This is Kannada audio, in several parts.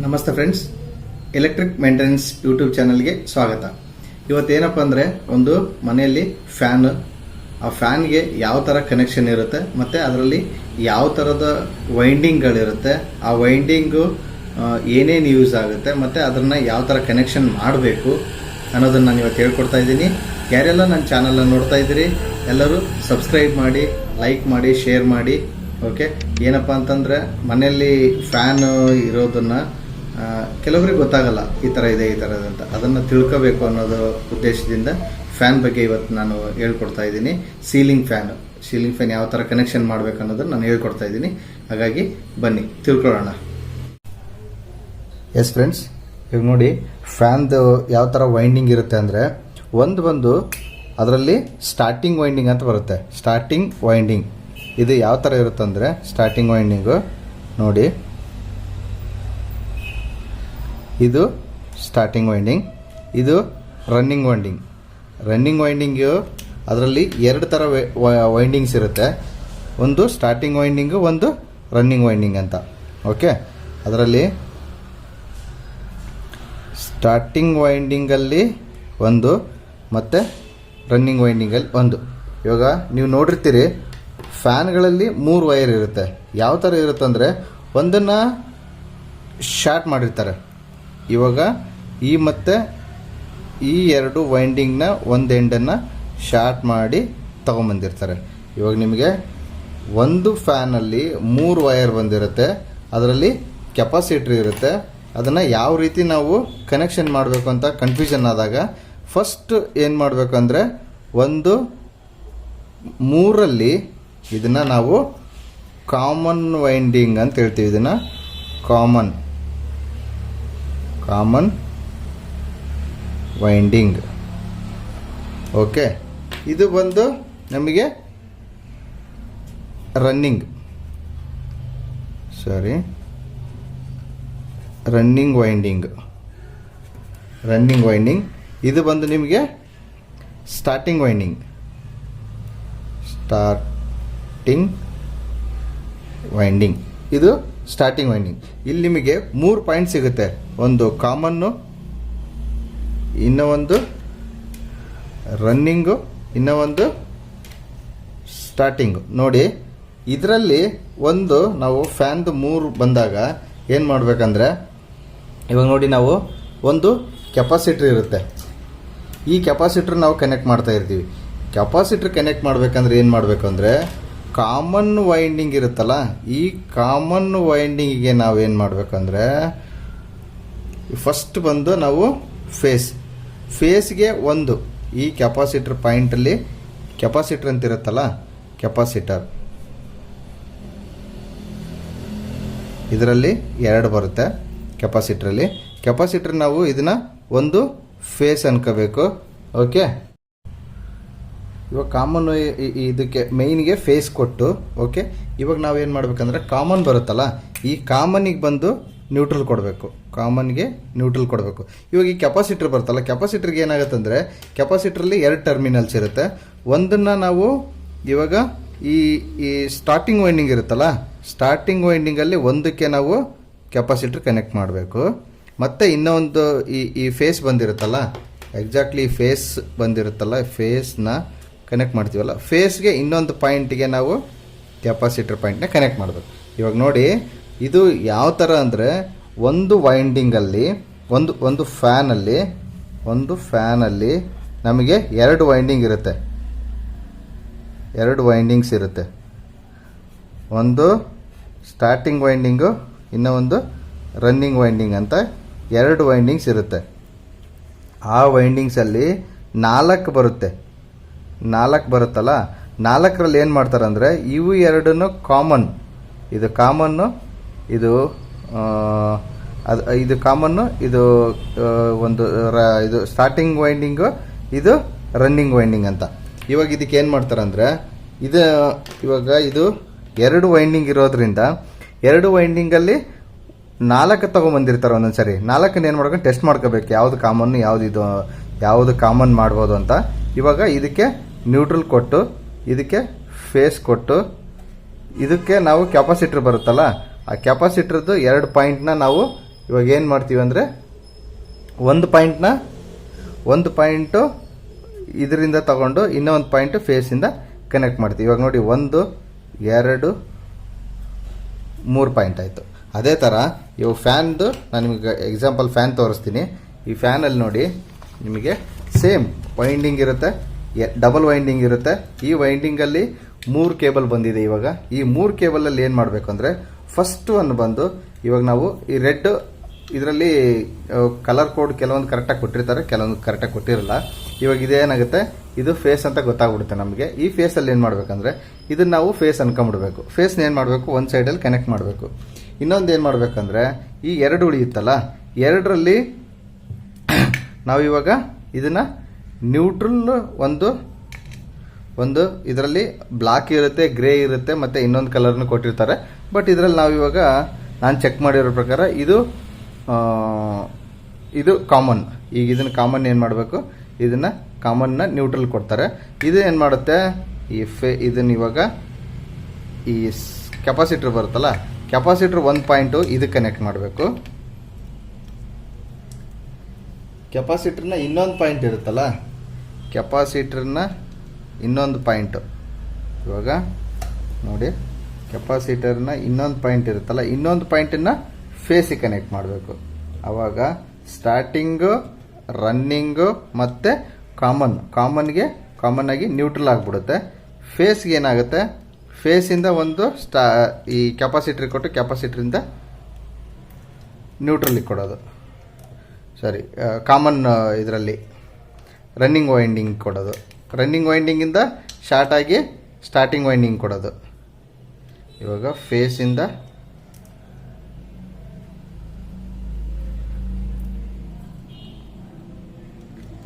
ನಮಸ್ತೆ ಫ್ರೆಂಡ್ಸ್, ಎಲೆಕ್ಟ್ರಿಕ್ ಮೇಂಟೆನೆನ್ಸ್ ಯೂಟ್ಯೂಬ್ ಚಾನಲ್ಗೆ ಸ್ವಾಗತ. ಇವತ್ತೇನಪ್ಪ ಅಂದರೆ ಒಂದು ಮನೆಯಲ್ಲಿ ಫ್ಯಾನ್, ಆ ಫ್ಯಾನ್ಗೆ ಯಾವ ಥರ ಕನೆಕ್ಷನ್ ಇರುತ್ತೆ ಮತ್ತು ಅದರಲ್ಲಿ ಯಾವ ಥರದ ವೈಂಡಿಂಗ್ಗಳಿರುತ್ತೆ, ಆ ವೈಂಡಿಂಗು ಏನೇನು ಯೂಸ್ ಆಗುತ್ತೆ ಮತ್ತು ಅದನ್ನು ಯಾವ ಥರ ಕನೆಕ್ಷನ್ ಮಾಡಬೇಕು ಅನ್ನೋದನ್ನು ನಾನು ಇವತ್ತು ಹೇಳ್ಕೊಡ್ತಾ ಇದ್ದೀನಿ. ಯಾರೆಲ್ಲ ನನ್ನ ಚಾನಲನ್ನು ನೋಡ್ತಾ ಇದ್ದೀರಿ ಎಲ್ಲರೂ ಸಬ್ಸ್ಕ್ರೈಬ್ ಮಾಡಿ, ಲೈಕ್ ಮಾಡಿ, ಶೇರ್ ಮಾಡಿ. ಓಕೆ, ಏನಪ್ಪ ಅಂತಂದರೆ ಮನೆಯಲ್ಲಿ ಫ್ಯಾನ್ ಇರೋದನ್ನು ಕೆಲವರಿಗೆ ಗೊತ್ತಾಗಲ್ಲ, ಈ ಥರ ಇದೆ ಈ ಥರದಂತ. ಅಂತ ಅದನ್ನು ತಿಳ್ಕೋಬೇಕು ಅನ್ನೋದು ಉದ್ದೇಶದಿಂದ ಫ್ಯಾನ್ ಬಗ್ಗೆ ಇವತ್ತು ನಾನು ಹೇಳ್ಕೊಡ್ತಾ ಇದ್ದೀನಿ. ಸೀಲಿಂಗ್ ಫ್ಯಾನ್ ಯಾವ ಥರ ಕನೆಕ್ಷನ್ ಮಾಡಬೇಕು ಅನ್ನೋದನ್ನು ನಾನು ಹೇಳ್ಕೊಡ್ತಾ ಇದ್ದೀನಿ. ಹಾಗಾಗಿ ಬನ್ನಿ ತಿಳ್ಕೊಳ್ಳೋಣ. ಎಸ್ ಫ್ರೆಂಡ್ಸ್, ಈಗ ನೋಡಿ ಫ್ಯಾನ್ದು ಯಾವ ಥರ ವೈಂಡಿಂಗ್ ಇರುತ್ತೆ ಅಂದರೆ ಒಂದು ಅದರಲ್ಲಿ ಸ್ಟಾರ್ಟಿಂಗ್ ವೈಂಡಿಂಗ್ ಅಂತ ಬರುತ್ತೆ. ಸ್ಟಾರ್ಟಿಂಗ್ ವೈಂಡಿಂಗ್ ಇದು ಯಾವ ಥರ ಇರುತ್ತೆ ಅಂದರೆ, ಸ್ಟಾರ್ಟಿಂಗ್ ವೈಂಡಿಂಗು ನೋಡಿ, ಇದು ಸ್ಟಾರ್ಟಿಂಗ್ ವೈಂಡಿಂಗ್, ಇದು ರನ್ನಿಂಗ್ ವೈಂಡಿಂಗು. ಅದರಲ್ಲಿ ಎರಡು ಥರ ವೈಂಡಿಂಗ್ಸ್ ಇರುತ್ತೆ, ಒಂದು ಸ್ಟಾರ್ಟಿಂಗ್ ವೈಂಡಿಂಗು, ಒಂದು ರನ್ನಿಂಗ್ ವೈಂಡಿಂಗ್ ಅಂತ. ಓಕೆ, ಅದರಲ್ಲಿ ಸ್ಟಾರ್ಟಿಂಗ್ ವೈಂಡಿಂಗಲ್ಲಿ ಒಂದು ಮತ್ತು ರನ್ನಿಂಗ್ ವೈಂಡಿಂಗಲ್ಲಿ ಒಂದು. ಇವಾಗ ನೀವು ನೋಡಿರ್ತೀರಿ ಫ್ಯಾನ್ಗಳಲ್ಲಿ 3 ವೈರ್ ಇರುತ್ತೆ. ಯಾವ ಥರ ಇರುತ್ತೆ ಅಂದರೆ, ಒಂದನ್ನು ಶಾರ್ಟ್ ಮಾಡಿರ್ತಾರೆ. ಇವಾಗ ಈ ಮತ್ತು ಈ ಎರಡು ವೈಂಡಿಂಗ್ನ ಒಂದು ಎಂಡನ್ನು ಶಾರ್ಟ್ ಮಾಡಿ ತೊಗೊಂಬಂದಿರ್ತಾರೆ. ಇವಾಗ ನಿಮಗೆ ಒಂದು ಫ್ಯಾನಲ್ಲಿ 3 ವೈರ್ ಬಂದಿರುತ್ತೆ, ಅದರಲ್ಲಿ ಕೆಪಾಸಿಟ್ರ್ ಇರುತ್ತೆ. ಅದನ್ನು ಯಾವ ರೀತಿ ನಾವು ಕನೆಕ್ಷನ್ ಮಾಡಬೇಕು ಅಂತ ಕನ್ಫ್ಯೂಷನ್ ಆದಾಗ ಫಸ್ಟ್ ಏನು ಮಾಡಬೇಕು ಅಂದರೆ, ಒಂದು 3ರಲ್ಲಿ ಇದನ್ನು ನಾವು ಕಾಮನ್ ವೈಂಡಿಂಗ್ ಅಂತ ಹೇಳ್ತೀವಿ. ಇದನ್ನು ಕಾಮನ್ ವೈಂಡಿಂಗ್. ಓಕೆ, ಇದು ಬಂದು ನಮಗೆ ರನ್ನಿಂಗ್ ವೈಂಡಿಂಗ್. ಇದು ಬಂದು ನಿಮಗೆ ಸ್ಟಾರ್ಟಿಂಗ್ ವೈಂಡಿಂಗ್. ಇದು ಸ್ಟಾರ್ಟಿಂಗ್ ವೈಂಡಿಂಗ್. ಇಲ್ಲಿ ನಿಮಗೆ 3 ಪಾಯಿಂಟ್ ಸಿಗುತ್ತೆ. ಒಂದು ಕಾಮನ್ನು, ಇನ್ನೂ ಒಂದು ರನ್ನಿಂಗು, ಇನ್ನೂ ಒಂದು ಸ್ಟಾರ್ಟಿಂಗು. ನೋಡಿ, ಇದರಲ್ಲಿ ಒಂದು ನಾವು ಫ್ಯಾನ್ದು 3 ಬಂದಾಗ ಏನು ಮಾಡಬೇಕಂದ್ರೆ, ಇವಾಗ ನೋಡಿ ನಾವು ಒಂದು ಕೆಪಾಸಿಟ್ರ್ ಇರುತ್ತೆ. ಈ ಕೆಪಾಸಿಟ್ರ್ ನಾವು ಕನೆಕ್ಟ್ ಮಾಡ್ತಾ ಇರ್ತೀವಿ. ಕೆಪಾಸಿಟ್ರ್ ಕನೆಕ್ಟ್ ಮಾಡಬೇಕಂದ್ರೆ ಏನು ಮಾಡಬೇಕು ಅಂದರೆ, ಕಾಮನ್ ವೈಂಡಿಂಗ್ ಇರುತ್ತಲ್ಲ, ಈ ಕಾಮನ್ ವೈಂಡಿಂಗಿಗೆ ನಾವೇನು ಮಾಡಬೇಕಂದ್ರೆ, ಫಸ್ಟ್ ಬಂದು ನಾವು ಫೇಸ್ಗೆ ಒಂದು, ಈ ಕೆಪಾಸಿಟ್ರ್ ಪಾಯಿಂಟಲ್ಲಿ ಕೆಪಾಸಿಟ್ರ್ ಅಂತ ಇರುತ್ತಲ್ಲ, ಇದರಲ್ಲಿ 2 ಬರುತ್ತೆ. ಕೆಪಾಸಿಟ್ರ್ ನಾವು ಇದನ್ನು ಒಂದು ಫೇಸ್ ಅನ್ಕೋಬೇಕು. ಓಕೆ, ಇವಾಗ ಕಾಮನ್ ಇದಕ್ಕೆ ಮೇಯ್ನ್ಗೆ ಫೇಸ್ ಕೊಟ್ಟು, ಓಕೆ, ಇವಾಗ ನಾವೇನು ಮಾಡಬೇಕಂದ್ರೆ, ಕಾಮನ್ ಬರುತ್ತಲ್ಲ, ಈ ಕಾಮನ್ನಿಗೆ ಬಂದು ನ್ಯೂಟ್ರಲ್ ಕೊಡಬೇಕು. ಇವಾಗ ಈ ಕೆಪಾಸಿಟ್ರ್ ಬರುತ್ತಲ್ಲ, ಕೆಪಾಸಿಟ್ರಿಗೆ ಏನಾಗುತ್ತೆ ಅಂದರೆ, ಕೆಪಾಸಿಟ್ರಲ್ಲಿ 2 ಟರ್ಮಿನಲ್ಸ್ ಇರುತ್ತೆ. ಒಂದನ್ನು ನಾವು ಇವಾಗ ಈ ಸ್ಟಾರ್ಟಿಂಗ್ ವೈಂಡಿಂಗ್ ಇರುತ್ತಲ್ಲ, ಸ್ಟಾರ್ಟಿಂಗ್ ವೈಂಡಿಂಗಲ್ಲಿ ಒಂದಕ್ಕೆ ನಾವು ಕೆಪಾಸಿಟ್ರ್ ಕನೆಕ್ಟ್ ಮಾಡಬೇಕು. ಮತ್ತು ಇನ್ನೊಂದು ಈ ಫೇಸ್ ಬಂದಿರುತ್ತಲ್ಲ, ಎಕ್ಸಾಕ್ಟ್ಲಿ ಫೇಸ್ ಬಂದಿರುತ್ತಲ್ಲ, ಫೇಸ್ನ ಕನೆಕ್ಟ್ ಮಾಡ್ತೀವಲ್ಲ, ಫೇಸ್ಗೆ ಇನ್ನೊಂದು ಪಾಯಿಂಟಿಗೆ ನಾವು ಕೆಪಾಸಿಟ್ರ್ ಪಾಯಿಂಟ್ನ ಕನೆಕ್ಟ್ ಮಾಡಬೇಕು. ಇವಾಗ ನೋಡಿ, ಇದು ಯಾವ ಥರ ಅಂದರೆ, ಒಂದು ವೈಂಡಿಂಗಲ್ಲಿ ಒಂದು ಫ್ಯಾನಲ್ಲಿ ನಮಗೆ 2 ವೈಂಡಿಂಗ್ ಇರುತ್ತೆ, 2 ವೈಂಡಿಂಗ್ಸ್ ಇರುತ್ತೆ. ಒಂದು ಸ್ಟಾರ್ಟಿಂಗ್ ವೈಂಡಿಂಗು, ಇನ್ನೂ ಒಂದು ರನ್ನಿಂಗ್ ವೈಂಡಿಂಗ್ ಅಂತ 2 ವೈಂಡಿಂಗ್ಸ್ ಇರುತ್ತೆ. ಆ ವೈಂಡಿಂಗ್ಸಲ್ಲಿ 4 ಬರುತ್ತಲ್ಲ, 4ರಲ್ಲಿ ಏನು ಮಾಡ್ತಾರೆ ಅಂದರೆ, ಇವು 2 ಕಾಮನ್, ಇದು ಕಾಮನ್ನು, ಇದು ಕಾಮನ್ನು, ಇದು ಒಂದು ಇದು ಸ್ಟಾರ್ಟಿಂಗ್ ವೈಂಡಿಂಗು, ಇದು ರನ್ನಿಂಗ್ ವೈಂಡಿಂಗ್ ಅಂತ. ಇವಾಗ ಇದಕ್ಕೆ ಏನು ಮಾಡ್ತಾರೆ ಅಂದರೆ, ಇವಾಗ ಇದು 2 ವೈಂಡಿಂಗ್ ಇರೋದ್ರಿಂದ 2 ವೈಂಡಿಂಗಲ್ಲಿ 4 ತೊಗೊಂಬಂದಿರ್ತಾರೆ. ಒಂದೊಂದು ಸರಿ 4 ಏನು ಮಾಡ್ಕೊಂಡು ಟೆಸ್ಟ್ ಮಾಡ್ಕೋಬೇಕು, ಯಾವುದು ಕಾಮನ್ನು, ಯಾವುದು ಕಾಮನ್ ಮಾಡ್ಬೋದು ಅಂತ. ಇವಾಗ ಇದಕ್ಕೆ ನ್ಯೂಟ್ರಲ್ ಕೊಟ್ಟು, ಇದಕ್ಕೆ ಫೇಸ್ ಕೊಟ್ಟು, ಇದಕ್ಕೆ ನಾವು ಕೆಪಾಸಿಟರ್ ಬರುತ್ತಲ್ಲ, ಆ ಕೆಪಾಸಿಟರ್ದು 2 ಪಾಯಿಂಟ್ನ ನಾವು ಇವಾಗ ಏನು ಮಾಡ್ತೀವಿ ಅಂದರೆ ಒಂದು ಪಾಯಿಂಟು ಇದರಿಂದ ತಗೊಂಡು ಇನ್ನೊಂದು ಪಾಯಿಂಟ್ ಫೇಸಿಂದ ಕನೆಕ್ಟ್ ಮಾಡ್ತೀವಿ. ಇವಾಗ ನೋಡಿ 1 2 3 ಪಾಯಿಂಟ್ ಆಯಿತು. ಅದೇ ಥರ ಇವಾಗ ಫ್ಯಾನ್ದು ನಾನು ನಿಮಗೆ ಎಕ್ಸಾಂಪಲ್ ಫ್ಯಾನ್ ತೋರಿಸ್ತೀನಿ. ಈ ಫ್ಯಾನಲ್ಲಿ ನೋಡಿ ನಿಮಗೆ ಸೇಮ್ ವೈಂಡಿಂಗ್ ಇರುತ್ತೆ, ಡಬಲ್ ವೈಂಡಿಂಗ್ ಇರುತ್ತೆ. ಈ ವೈಂಡಿಂಗಲ್ಲಿ 3 ಕೇಬಲ್ ಬಂದಿದೆ. ಇವಾಗ ಈ 3 ಕೇಬಲಲ್ಲಿ ಏನು ಮಾಡಬೇಕು ಅಂದರೆ ಫಸ್ಟ್ ಒನ್ ಬಂದು ಇವಾಗ ನಾವು ಈ ರೆಡ್ ಇದರಲ್ಲಿ ಕಲರ್ ಕೋಡ್ ಕೆಲವೊಂದು ಕರೆಕ್ಟಾಗಿ ಕೊಟ್ಟಿರ್ತಾರೆ, ಕೆಲವೊಂದು ಕರೆಕ್ಟಾಗಿ ಕೊಟ್ಟಿರಲ್ಲ. ಇವಾಗ ಇದೇನಾಗುತ್ತೆ, ಇದು ಫೇಸ್ ಅಂತ ಗೊತ್ತಾಗ್ಬಿಡುತ್ತೆ ನಮಗೆ. ಈ ಫೇಸಲ್ಲಿ ಏನು ಮಾಡಬೇಕಂದ್ರೆ ಇದನ್ನು ನಾವು ಫೇಸ್ ಅನ್ಕೊಂಬಿಡ್ಬೇಕು. ಫೇಸ್ನ ಏನು ಮಾಡಬೇಕು, ಒಂದು ಸೈಡಲ್ಲಿ ಕನೆಕ್ಟ್ ಮಾಡಬೇಕು. ಇನ್ನೊಂದು ಏನು ಮಾಡಬೇಕಂದ್ರೆ ಈ 2 ಉಳಿಯುತ್ತಲ್ಲ, 2ರಲ್ಲಿ ನಾವು ಇವಾಗ ಇದನ್ನು ನ್ಯೂಟ್ರಲ್ ಒಂದು ಇದರಲ್ಲಿ ಬ್ಲಾಕ್ ಇರುತ್ತೆ, ಗ್ರೇ ಇರುತ್ತೆ, ಮತ್ತು ಇನ್ನೊಂದು ಕಲರ್ನು ಕೊಟ್ಟಿರ್ತಾರೆ. ಬಟ್ ಇದರಲ್ಲಿ ನಾವು ಇವಾಗ ನಾನು ಚೆಕ್ ಮಾಡಿರೋ ಪ್ರಕಾರ ಇದು ಕಾಮನ್. ಈಗ ಇದನ್ನು ಕಾಮನ್ ಏನು ಮಾಡಬೇಕು, ಇದನ್ನು ಕಾಮನ್ನ ನ್ಯೂಟ್ರಲ್ ಕೊಡ್ತಾರೆ. ಇದು ಏನು ಮಾಡುತ್ತೆ, ಇದನ್ನು ಇವಾಗ ಈ ಕೆಪಾಸಿಟರ್ ಬರುತ್ತಲ್ಲ, ಕೆಪಾಸಿಟರ್ 1 ಪಾಯಿಂಟು ಇದಕ್ಕೆ ಕನೆಕ್ಟ್ ಮಾಡಬೇಕು. ಕೆಪಾಸಿಟರ್ನ ಇನ್ನೊಂದು ಪಾಯಿಂಟ್ ಇರುತ್ತಲ್ಲ, ಕೆಪಾಸಿಟರ್ನ ಇನ್ನೊಂದು ಪಾಯಿಂಟು ಇವಾಗ ನೋಡಿ, ಕೆಪಾಸಿಟರ್ನ ಇನ್ನೊಂದು ಪಾಯಿಂಟ್ ಇರುತ್ತಲ್ಲ, ಇನ್ನೊಂದು ಪಾಯಿಂಟನ್ನು ಫೇಸಿಗೆ ಕನೆಕ್ಟ್ ಮಾಡಬೇಕು. ಆವಾಗ ಸ್ಟಾರ್ಟಿಂಗು, ರನ್ನಿಂಗು ಮತ್ತು ಕಾಮನ್ ಆಗಿ ನ್ಯೂಟ್ರಲ್ ಆಗಿಬಿಡುತ್ತೆ. ಫೇಸ್ಗೆ ಏನಾಗುತ್ತೆ, ಫೇಸಿಂದ ಒಂದು ಈ ಕೆಪಾಸಿಟರ್ ಕೊಟ್ಟು ಕೆಪಾಸಿಟರಿಂದ ನ್ಯೂಟ್ರಲಿಗೆ ಕೊಡೋದು, ಸರಿ ಕಾಮನ್ ಇದರಲ್ಲಿ ರನ್ನಿಂಗ್ ವೈಂಡಿಂಗ್ ಕೊಡೋದು, ರನ್ನಿಂಗ್ ವೈಂಡಿಂಗಿಂದ ಶಾರ್ಟ್ ಆಗಿ ಸ್ಟಾರ್ಟಿಂಗ್ ವೈಂಡಿಂಗ್ ಕೊಡೋದು. ಇವಾಗ ಫೇಸಿಂದ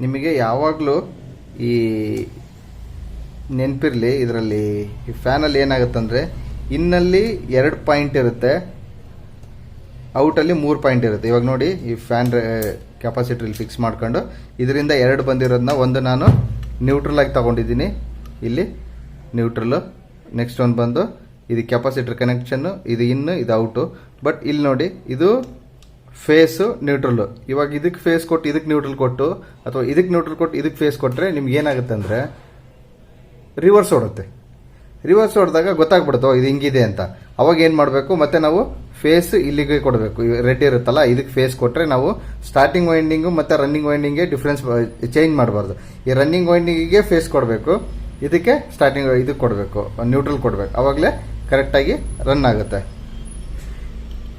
ನಿಮಗೆ ಯಾವಾಗಲೂ ಈ ನೆನಪಿರಲಿ, ಇದರಲ್ಲಿ ಈ ಫ್ಯಾನಲ್ಲಿ ಏನಾಗುತ್ತಂದರೆ ಇನ್ನಲ್ಲಿ 2 ಪಾಯಿಂಟ್ ಇರುತ್ತೆ, ಔಟಲ್ಲಿ 3 ಪಾಯಿಂಟ್ ಇರುತ್ತೆ. ಇವಾಗ ನೋಡಿ ಈ ಫ್ಯಾನ್ ಕೆಪಾಸಿಟ್ರಲ್ಲಿ ಫಿಕ್ಸ್ ಮಾಡ್ಕೊಂಡು ಇದರಿಂದ 2 ಬಂದಿರೋದನ್ನ ಒಂದು ನಾನು ನ್ಯೂಟ್ರಲ್ ಆಗಿ ತಗೊಂಡಿದ್ದೀನಿ, ಇಲ್ಲಿ ನ್ಯೂಟ್ರಲ್ಲು. ನೆಕ್ಸ್ಟ್ ಒಂದು ಬಂದು ಇದು ಕೆಪಾಸಿಟರ್ ಕನೆಕ್ಷನ್ನು, ಇದು ಇನ್ನು, ಇದು ಔಟು. ಬಟ್ ಇಲ್ಲಿ ನೋಡಿ ಇದು ಫೇಸು ನ್ಯೂಟ್ರಲ್ಲು. ಇವಾಗ ಇದಕ್ಕೆ ಫೇಸ್ ಕೊಟ್ಟು ಇದಕ್ಕೆ ನ್ಯೂಟ್ರಲ್ ಕೊಟ್ಟು, ಅಥವಾ ಇದಕ್ಕೆ ನ್ಯೂಟ್ರಲ್ ಕೊಟ್ಟು ಇದಕ್ಕೆ ಫೇಸ್ ಕೊಟ್ಟರೆ ನಿಮ್ಗೆ ಏನಾಗುತ್ತೆ ಅಂದರೆ ರಿವರ್ಸ್ ಓಡುತ್ತೆ. ರಿವರ್ಸ್ ಹೊಡೆದಾಗ ಗೊತ್ತಾಗ್ಬಿಡುತ್ತೋ ಇದು ಹಿಂಗಿದೆ ಅಂತ. ಅವಾಗ ಏನು ಮಾಡಬೇಕು, ಮತ್ತೆ ನಾವು ಫೇಸ್ ಇಲ್ಲಿಗೆ ಕೊಡಬೇಕು. ರೆಡ್ ಇರುತ್ತಲ್ಲ, ಇದಕ್ಕೆ ಫೇಸ್ ಕೊಟ್ಟರೆ ನಾವು ಸ್ಟಾರ್ಟಿಂಗ್ ವೈಂಡಿಂಗು ಮತ್ತು ರನ್ನಿಂಗ್ ವೈಂಡಿಂಗ್ಗೆ ಡಿಫ್ರೆನ್ಸ್ ಚೇಂಜ್ ಮಾಡಬಾರ್ದು. ಈ ರನ್ನಿಂಗ್ ವೈಂಡಿಂಗಿಗೆ ಫೇಸ್ ಕೊಡಬೇಕು, ಇದಕ್ಕೆ ಸ್ಟಾರ್ಟಿಂಗ್ ಇದಕ್ಕೆ ಕೊಡಬೇಕು, ನ್ಯೂಟ್ರಲ್ ಕೊಡಬೇಕು. ಆವಾಗಲೇ ಕರೆಕ್ಟಾಗಿ ರನ್ ಆಗುತ್ತೆ.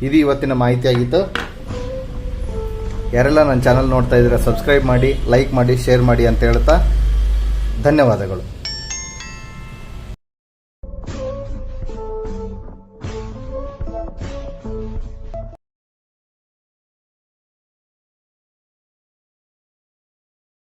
ಇದು ಇವತ್ತಿನ ಮಾಹಿತಿ ಆಗಿತ್ತು. ಯಾರೆಲ್ಲ ನನ್ನ ಚಾನಲ್ ನೋಡ್ತಾ ಇದ್ದೀರಾ ಸಬ್ಸ್ಕ್ರೈಬ್ ಮಾಡಿ, ಲೈಕ್ ಮಾಡಿ, ಶೇರ್ ಮಾಡಿ ಅಂತ ಹೇಳ್ತಾ ಧನ್ಯವಾದಗಳು.